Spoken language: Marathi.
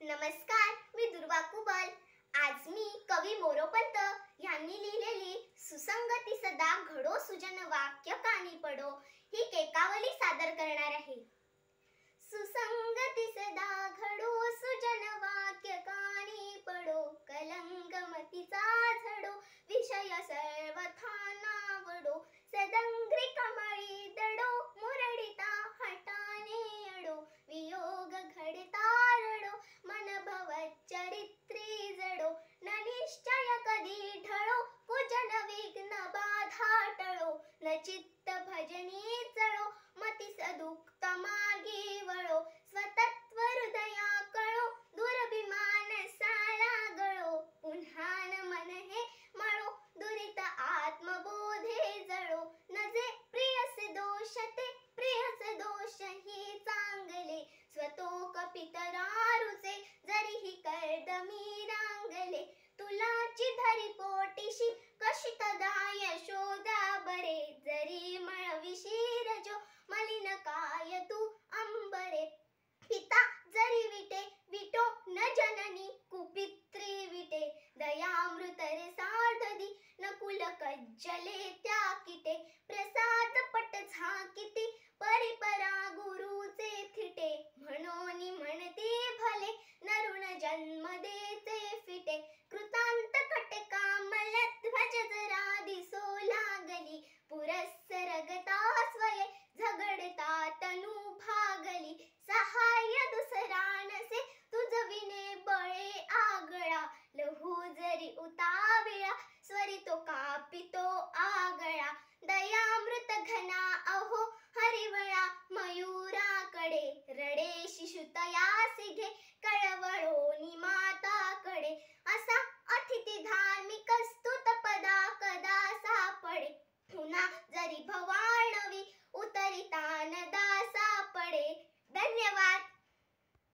नमस्कार, मी दुर्वा कुबल. आज मी कवी मोरोपंत यांनी लिहिलेली सुसंगती सदा घडो सुजन वाक्य कानी पडो ही केकावली सादर करणार आहे. सुसंगती सदा